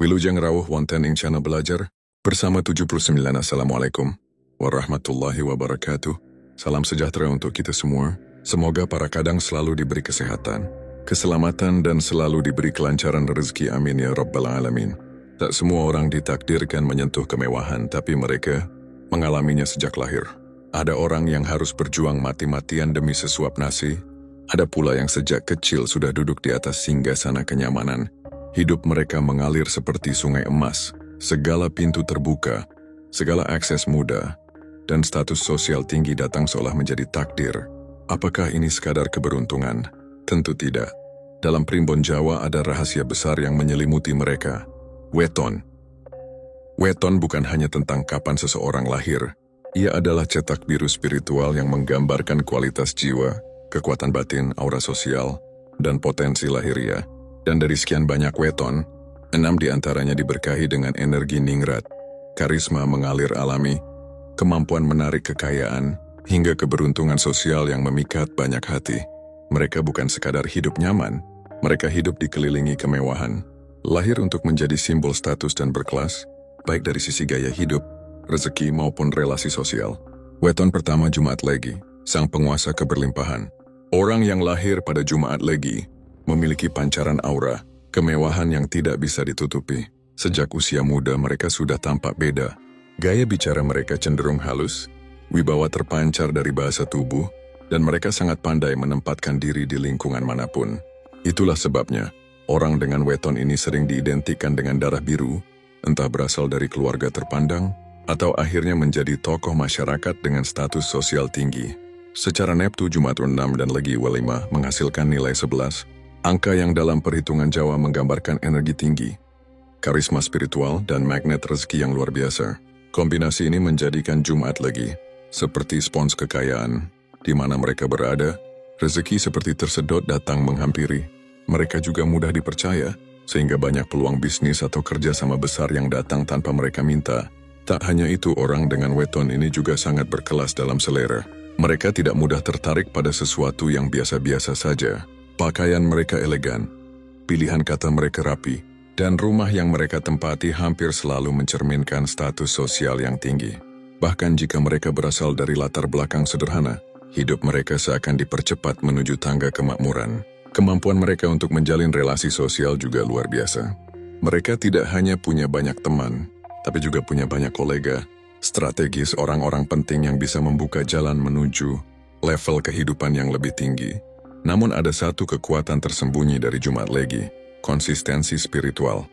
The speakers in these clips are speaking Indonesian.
Wilujeng rawuh wonten ing channel belajar bersama 79. Assalamualaikum warahmatullahi wabarakatuh. Salam sejahtera untuk kita semua. Semoga para kadang selalu diberi kesehatan, keselamatan dan selalu diberi kelancaran rezeki. Amin ya rabbal alamin. Tak semua orang ditakdirkan menyentuh kemewahan, tapi mereka mengalaminya sejak lahir. Ada orang yang harus berjuang mati-matian demi sesuap nasi. Ada pula yang sejak kecil sudah duduk di atas singgasana kenyamanan. Hidup mereka mengalir seperti sungai emas, segala pintu terbuka, segala akses mudah, dan status sosial tinggi datang seolah menjadi takdir. Apakah ini sekadar keberuntungan? Tentu tidak. Dalam primbon Jawa ada rahasia besar yang menyelimuti mereka. Weton. Weton bukan hanya tentang kapan seseorang lahir. Ia adalah cetak biru spiritual yang menggambarkan kualitas jiwa, kekuatan batin, aura sosial, dan potensi lahiriah. Dan dari sekian banyak weton, 6 diantaranya diberkahi dengan energi ningrat, karisma mengalir alami, kemampuan menarik kekayaan, hingga keberuntungan sosial yang memikat banyak hati. Mereka bukan sekadar hidup nyaman, mereka hidup dikelilingi kemewahan. Lahir untuk menjadi simbol status dan berkelas, baik dari sisi gaya hidup, rezeki maupun relasi sosial. Weton pertama Jumaat Legi, sang penguasa keberlimpahan. Orang yang lahir pada Jumaat Legi memiliki pancaran aura, kemewahan yang tidak bisa ditutupi. Sejak usia muda mereka sudah tampak beda. Gaya bicara mereka cenderung halus, wibawa terpancar dari bahasa tubuh, dan mereka sangat pandai menempatkan diri di lingkungan manapun. Itulah sebabnya, orang dengan weton ini sering diidentikan dengan darah biru, entah berasal dari keluarga terpandang, atau akhirnya menjadi tokoh masyarakat dengan status sosial tinggi. Secara Neptu Jumaat 6 dan Legi W5 menghasilkan nilai 11, angka yang dalam perhitungan Jawa menggambarkan energi tinggi, karisma spiritual, dan magnet rezeki yang luar biasa. Kombinasi ini menjadikan Jumaat Legi seperti spons kekayaan. Di mana mereka berada, rezeki seperti tersedot datang menghampiri. Mereka juga mudah dipercaya, sehingga banyak peluang bisnis atau kerjasama besar yang datang tanpa mereka minta. Tak hanya itu, orang dengan weton ini juga sangat berkelas dalam selera. Mereka tidak mudah tertarik pada sesuatu yang biasa-biasa saja. Pakaian mereka elegan, pilihan kata mereka rapi, dan rumah yang mereka tempati hampir selalu mencerminkan status sosial yang tinggi. Bahkan jika mereka berasal dari latar belakang sederhana, hidup mereka seakan dipercepat menuju tangga kemakmuran. Kemampuan mereka untuk menjalin relasi sosial juga luar biasa. Mereka tidak hanya punya banyak teman, tapi juga punya banyak kolega, strategis, orang-orang penting yang bisa membuka jalan menuju level kehidupan yang lebih tinggi. Namun ada satu kekuatan tersembunyi dari Jumaat Legi, konsistensi spiritual.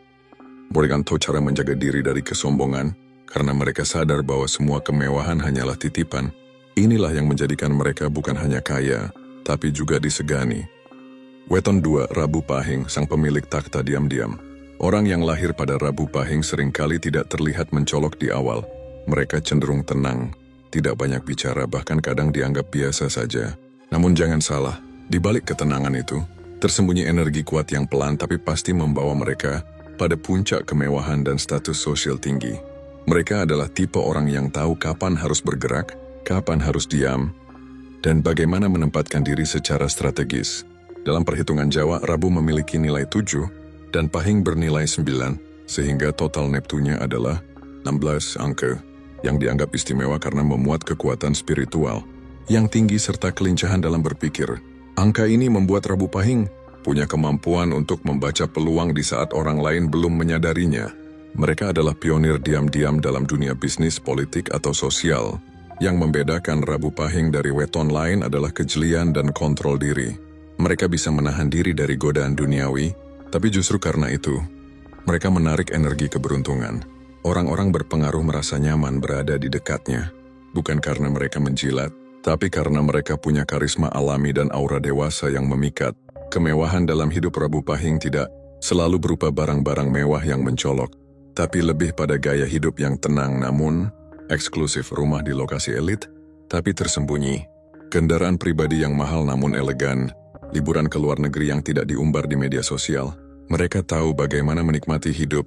Mereka tahu cara menjaga diri dari kesombongan, karena mereka sadar bahwa semua kemewahan hanyalah titipan. Inilah yang menjadikan mereka bukan hanya kaya, tapi juga disegani. Weton 2 Rabu Pahing, sang pemilik takhta diam-diam. Orang yang lahir pada Rabu Pahing seringkali tidak terlihat mencolok di awal. Mereka cenderung tenang, tidak banyak bicara, bahkan kadang dianggap biasa saja. Namun jangan salah, di balik ketenangan itu, tersembunyi energi kuat yang pelan tapi pasti membawa mereka pada puncak kemewahan dan status sosial tinggi. Mereka adalah tipe orang yang tahu kapan harus bergerak, kapan harus diam, dan bagaimana menempatkan diri secara strategis. Dalam perhitungan Jawa, Rabu memiliki nilai 7 dan Pahing bernilai 9, sehingga total Neptunya adalah 16 angka, yang dianggap istimewa karena memuat kekuatan spiritual yang tinggi serta kelincahan dalam berpikir. Angka ini membuat Rabu Pahing punya kemampuan untuk membaca peluang di saat orang lain belum menyadarinya. Mereka adalah pionir diam-diam dalam dunia bisnis, politik, atau sosial. Yang membedakan Rabu Pahing dari weton lain adalah kejelian dan kontrol diri. Mereka bisa menahan diri dari godaan duniawi, tapi justru karena itu, mereka menarik energi keberuntungan. Orang-orang berpengaruh merasa nyaman berada di dekatnya, bukan karena mereka menjilat, tapi karena mereka punya karisma alami dan aura dewasa yang memikat. Kemewahan dalam hidup Rabu Pahing tidak selalu berupa barang-barang mewah yang mencolok, tapi lebih pada gaya hidup yang tenang namun eksklusif, rumah di lokasi elit, tapi tersembunyi, kendaraan pribadi yang mahal namun elegan, liburan ke luar negeri yang tidak diumbar di media sosial. Mereka tahu bagaimana menikmati hidup,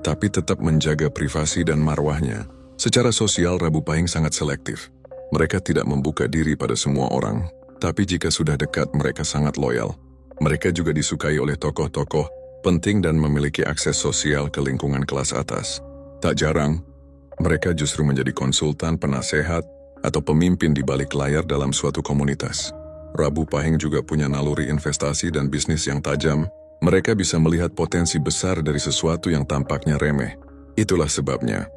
tapi tetap menjaga privasi dan marwahnya. Secara sosial, Rabu Pahing sangat selektif. Mereka tidak membuka diri pada semua orang, tapi jika sudah dekat mereka sangat loyal. Mereka juga disukai oleh tokoh-tokoh penting dan memiliki akses sosial ke lingkungan kelas atas. Tak jarang, mereka justru menjadi konsultan, penasehat, atau pemimpin di balik layar dalam suatu komunitas. Rabu Pahing juga punya naluri investasi dan bisnis yang tajam. Mereka bisa melihat potensi besar dari sesuatu yang tampaknya remeh. Itulah sebabnya,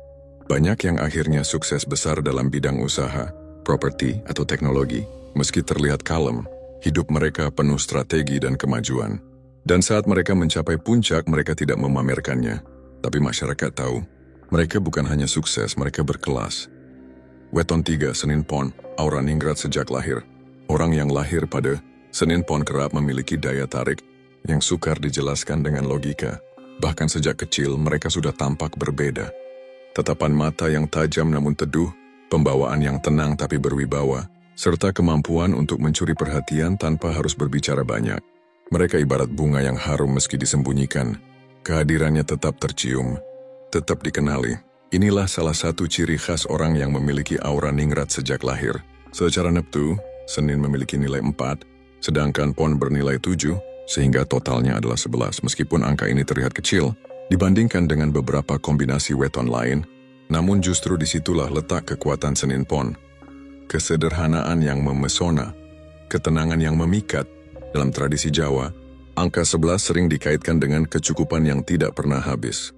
banyak yang akhirnya sukses besar dalam bidang usaha, properti, atau teknologi. Meski terlihat kalem, hidup mereka penuh strategi dan kemajuan. Dan saat mereka mencapai puncak, mereka tidak memamerkannya. Tapi masyarakat tahu, mereka bukan hanya sukses, mereka berkelas. Weton 3, Senin Pon, Aura Ningrat sejak lahir. Orang yang lahir pada Senin Pon kerap memiliki daya tarik yang sukar dijelaskan dengan logika. Bahkan sejak kecil, mereka sudah tampak berbeda. Tatapan mata yang tajam namun teduh, pembawaan yang tenang tapi berwibawa, serta kemampuan untuk mencuri perhatian tanpa harus berbicara banyak. Mereka ibarat bunga yang harum meski disembunyikan. Kehadirannya tetap tercium, tetap dikenali. Inilah salah satu ciri khas orang yang memiliki aura ningrat sejak lahir. Secara neptu, Senin memiliki nilai 4, sedangkan Pon bernilai 7, sehingga totalnya adalah 11. Meskipun angka ini terlihat kecil, dibandingkan dengan beberapa kombinasi weton lain, namun justru disitulah letak kekuatan Senin Pon. Kesederhanaan yang memesona, ketenangan yang memikat. Dalam tradisi Jawa, angka 11 sering dikaitkan dengan kecukupan yang tidak pernah habis.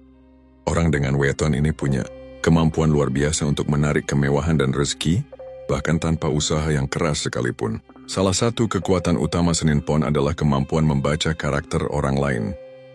Orang dengan weton ini punya kemampuan luar biasa untuk menarik kemewahan dan rezeki, bahkan tanpa usaha yang keras sekalipun. Salah satu kekuatan utama Senin Pon adalah kemampuan membaca karakter orang lain.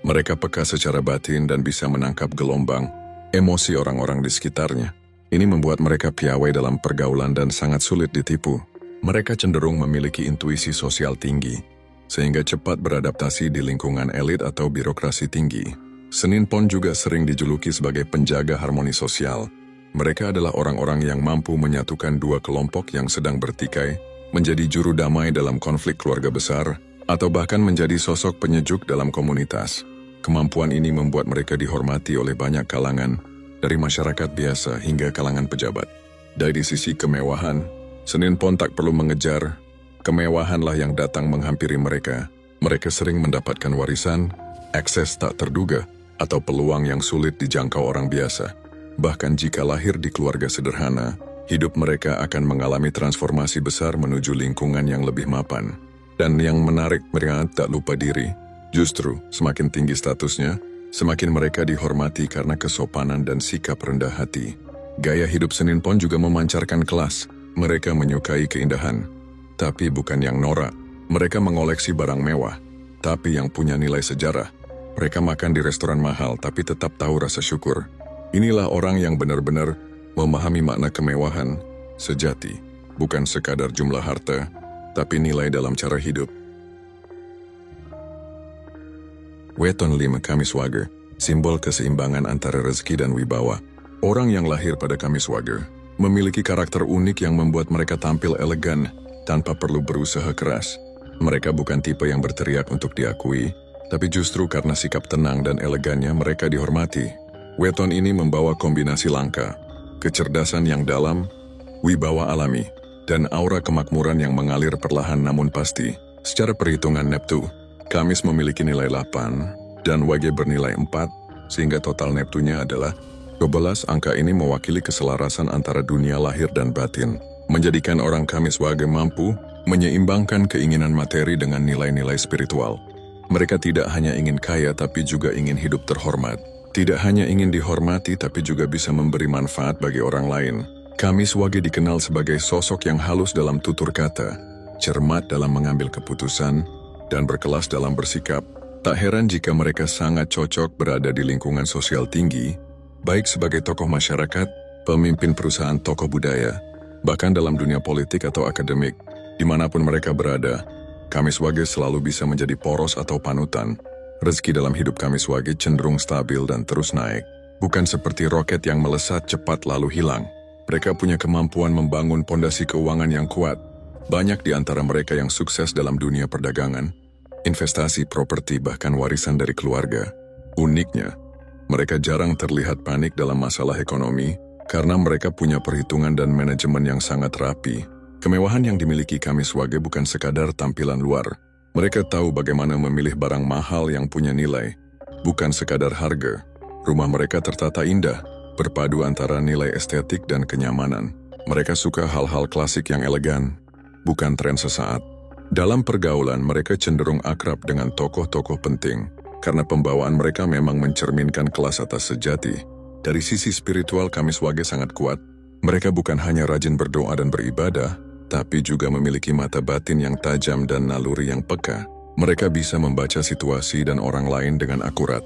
Mereka peka secara batin dan bisa menangkap gelombang, emosi orang-orang di sekitarnya. Ini membuat mereka piawai dalam pergaulan dan sangat sulit ditipu. Mereka cenderung memiliki intuisi sosial tinggi, sehingga cepat beradaptasi di lingkungan elit atau birokrasi tinggi. Senin Pon juga sering dijuluki sebagai penjaga harmoni sosial. Mereka adalah orang-orang yang mampu menyatukan dua kelompok yang sedang bertikai, menjadi juru damai dalam konflik keluarga besar, atau bahkan menjadi sosok penyejuk dalam komunitas. Kemampuan ini membuat mereka dihormati oleh banyak kalangan, dari masyarakat biasa hingga kalangan pejabat. Dari sisi kemewahan, Senin Pon tak perlu mengejar, kemewahanlah yang datang menghampiri mereka. Mereka sering mendapatkan warisan, akses tak terduga, atau peluang yang sulit dijangkau orang biasa. Bahkan jika lahir di keluarga sederhana, hidup mereka akan mengalami transformasi besar menuju lingkungan yang lebih mapan. Dan yang menarik, mereka tak lupa diri. Justru, semakin tinggi statusnya, semakin mereka dihormati karena kesopanan dan sikap rendah hati. Gaya hidup Senin Pon juga memancarkan kelas. Mereka menyukai keindahan, tapi bukan yang norak. Mereka mengoleksi barang mewah, tapi yang punya nilai sejarah. Mereka makan di restoran mahal, tapi tetap tahu rasa syukur. Inilah orang yang benar-benar memahami makna kemewahan sejati, bukan sekadar jumlah harta, tapi nilai dalam cara hidup. Weton 5, Kamis Wage, simbol keseimbangan antara rezeki dan wibawa. Orang yang lahir pada Kamis Wage memiliki karakter unik yang membuat mereka tampil elegan tanpa perlu berusaha keras. Mereka bukan tipe yang berteriak untuk diakui, tapi justru karena sikap tenang dan elegannya mereka dihormati. Weton ini membawa kombinasi langka, kecerdasan yang dalam, wibawa alami, dan aura kemakmuran yang mengalir perlahan namun pasti. Secara perhitungan neptu, Kamis memiliki nilai 8 dan Wage bernilai 4, sehingga total neptunya adalah 12. Angka ini mewakili keselarasan antara dunia lahir dan batin, menjadikan orang Kamis Wage mampu menyeimbangkan keinginan materi dengan nilai-nilai spiritual. Mereka tidak hanya ingin kaya tapi juga ingin hidup terhormat. Tidak hanya ingin dihormati tapi juga bisa memberi manfaat bagi orang lain. Kamis Wage dikenal sebagai sosok yang halus dalam tutur kata, cermat dalam mengambil keputusan, dan berkelas dalam bersikap. Tak heran jika mereka sangat cocok berada di lingkungan sosial tinggi, baik sebagai tokoh masyarakat, pemimpin perusahaan, tokoh budaya, bahkan dalam dunia politik atau akademik. Dimanapun mereka berada, Kamis Wage selalu bisa menjadi poros atau panutan. Rezeki dalam hidup Kamis Wage cenderung stabil dan terus naik. Bukan seperti roket yang melesat cepat lalu hilang. Mereka punya kemampuan membangun pondasi keuangan yang kuat. Banyak di antara mereka yang sukses dalam dunia perdagangan, investasi, properti, bahkan warisan dari keluarga. Uniknya, mereka jarang terlihat panik dalam masalah ekonomi karena mereka punya perhitungan dan manajemen yang sangat rapi. Kemewahan yang dimiliki Kamis Wage bukan sekadar tampilan luar. Mereka tahu bagaimana memilih barang mahal yang punya nilai, bukan sekadar harga. Rumah mereka tertata indah, berpadu antara nilai estetik dan kenyamanan. Mereka suka hal-hal klasik yang elegan, bukan tren sesaat. Dalam pergaulan, mereka cenderung akrab dengan tokoh-tokoh penting, karena pembawaan mereka memang mencerminkan kelas atas sejati. Dari sisi spiritual, Kamiswage sangat kuat. Mereka bukan hanya rajin berdoa dan beribadah, tapi juga memiliki mata batin yang tajam dan naluri yang peka. Mereka bisa membaca situasi dan orang lain dengan akurat.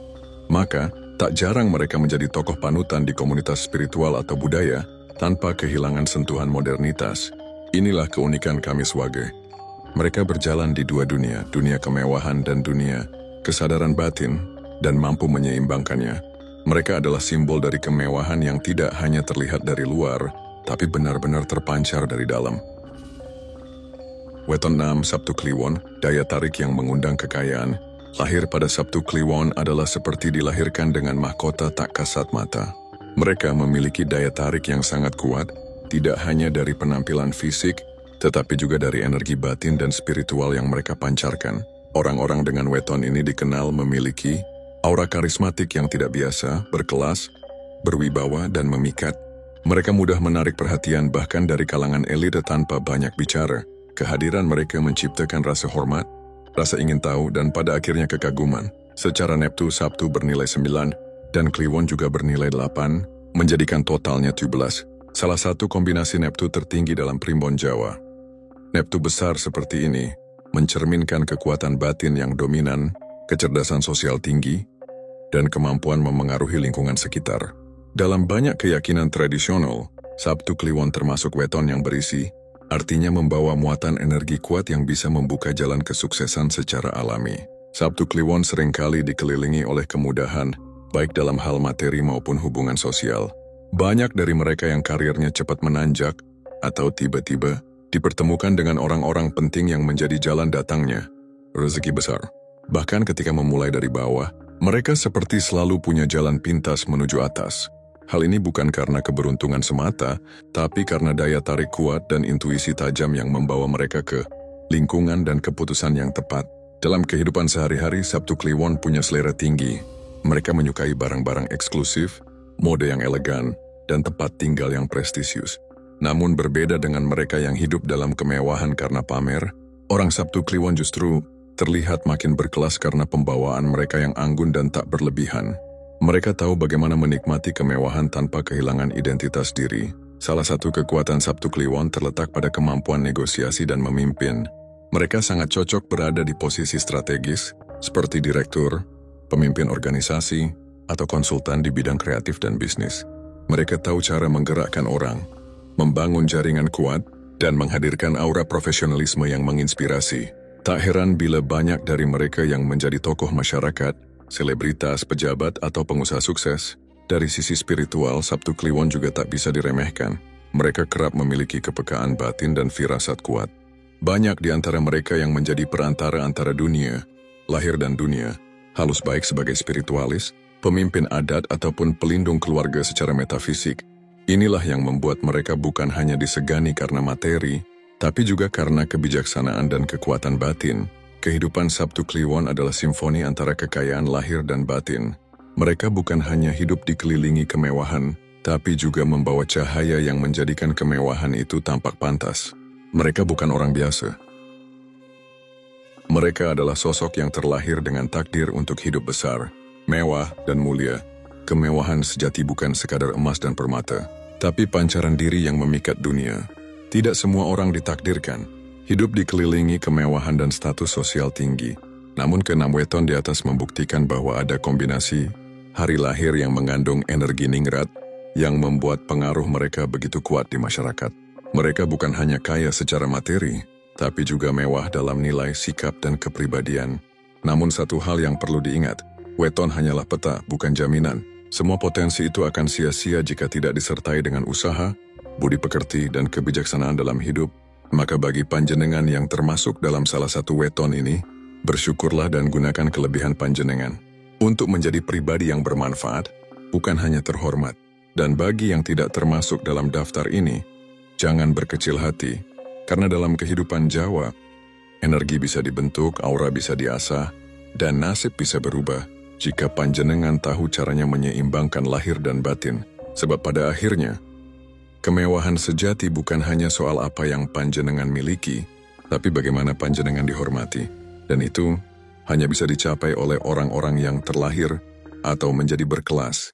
Maka, tak jarang mereka menjadi tokoh panutan di komunitas spiritual atau budaya tanpa kehilangan sentuhan modernitas. Inilah keunikan Kamiswage. Mereka berjalan di dua dunia, dunia kemewahan dan dunia kesadaran batin, dan mampu menyeimbangkannya. Mereka adalah simbol dari kemewahan yang tidak hanya terlihat dari luar, tapi benar-benar terpancar dari dalam. Weton 6 Sabtu Kliwon, daya tarik yang mengundang kekayaan. Lahir pada Sabtu Kliwon adalah seperti dilahirkan dengan mahkota tak kasat mata. Mereka memiliki daya tarik yang sangat kuat, tidak hanya dari penampilan fisik, tetapi juga dari energi batin dan spiritual yang mereka pancarkan. Orang-orang dengan weton ini dikenal memiliki aura karismatik yang tidak biasa, berkelas, berwibawa, dan memikat. Mereka mudah menarik perhatian bahkan dari kalangan elit tanpa banyak bicara. Kehadiran mereka menciptakan rasa hormat, rasa ingin tahu, dan pada akhirnya kekaguman. Secara Neptu, Sabtu bernilai 9, dan Kliwon juga bernilai 8, menjadikan totalnya 17. Salah satu kombinasi Neptu tertinggi dalam primbon Jawa. Neptu besar seperti ini mencerminkan kekuatan batin yang dominan, kecerdasan sosial tinggi, dan kemampuan memengaruhi lingkungan sekitar. Dalam banyak keyakinan tradisional, Sabtu Kliwon termasuk weton yang berisi, artinya membawa muatan energi kuat yang bisa membuka jalan kesuksesan secara alami. Sabtu Kliwon seringkali dikelilingi oleh kemudahan, baik dalam hal materi maupun hubungan sosial. Banyak dari mereka yang karirnya cepat menanjak, atau tiba-tiba dipertemukan dengan orang-orang penting yang menjadi jalan datangnya rezeki besar. Bahkan ketika memulai dari bawah, mereka seperti selalu punya jalan pintas menuju atas. Hal ini bukan karena keberuntungan semata, tapi karena daya tarik kuat dan intuisi tajam yang membawa mereka ke lingkungan dan keputusan yang tepat. Dalam kehidupan sehari-hari, Sabtu Kliwon punya selera tinggi. Mereka menyukai barang-barang eksklusif, mode yang elegan, dan tempat tinggal yang prestisius. Namun berbeda dengan mereka yang hidup dalam kemewahan karena pamer, orang Sabtu Kliwon justru terlihat makin berkelas karena pembawaan mereka yang anggun dan tak berlebihan. Mereka tahu bagaimana menikmati kemewahan tanpa kehilangan identitas diri. Salah satu kekuatan Sabtu Kliwon terletak pada kemampuan negosiasi dan memimpin. Mereka sangat cocok berada di posisi strategis, seperti direktur, pemimpin organisasi, atau konsultan di bidang kreatif dan bisnis. Mereka tahu cara menggerakkan orang, membangun jaringan kuat, dan menghadirkan aura profesionalisme yang menginspirasi. Tak heran bila banyak dari mereka yang menjadi tokoh masyarakat, selebritas, pejabat, atau pengusaha sukses. Dari sisi spiritual, Sabtu Kliwon juga tak bisa diremehkan. Mereka kerap memiliki kepekaan batin dan firasat kuat. Banyak di antara mereka yang menjadi perantara antara dunia, lahir dan dunia, halus baik sebagai spiritualis, pemimpin adat, ataupun pelindung keluarga secara metafisik. Inilah yang membuat mereka bukan hanya disegani karena materi, tapi juga karena kebijaksanaan dan kekuatan batin. Kehidupan Sabtu Kliwon adalah simfoni antara kekayaan lahir dan batin. Mereka bukan hanya hidup dikelilingi kemewahan, tapi juga membawa cahaya yang menjadikan kemewahan itu tampak pantas. Mereka bukan orang biasa. Mereka adalah sosok yang terlahir dengan takdir untuk hidup besar, mewah, dan mulia. Kemewahan sejati bukan sekadar emas dan permata, tapi pancaran diri yang memikat dunia. Tidak semua orang ditakdirkan hidup dikelilingi kemewahan dan status sosial tinggi. Namun keenam weton di atas membuktikan bahwa ada kombinasi hari lahir yang mengandung energi ningrat yang membuat pengaruh mereka begitu kuat di masyarakat. Mereka bukan hanya kaya secara materi, tapi juga mewah dalam nilai, sikap, dan kepribadian. Namun satu hal yang perlu diingat, weton hanyalah peta, bukan jaminan. Semua potensi itu akan sia-sia jika tidak disertai dengan usaha, budi pekerti, dan kebijaksanaan dalam hidup. Maka bagi panjenengan yang termasuk dalam salah satu weton ini, bersyukurlah dan gunakan kelebihan panjenengan untuk menjadi pribadi yang bermanfaat, bukan hanya terhormat. Dan bagi yang tidak termasuk dalam daftar ini, jangan berkecil hati, karena dalam kehidupan Jawa, energi bisa dibentuk, aura bisa diasah, dan nasib bisa berubah. jika panjenengan tahu caranya menyeimbangkan lahir dan batin, sebab pada akhirnya, kemewahan sejati bukan hanya soal apa yang panjenengan miliki, tapi bagaimana panjenengan dihormati, dan itu hanya bisa dicapai oleh orang-orang yang terlahir atau menjadi berkelas.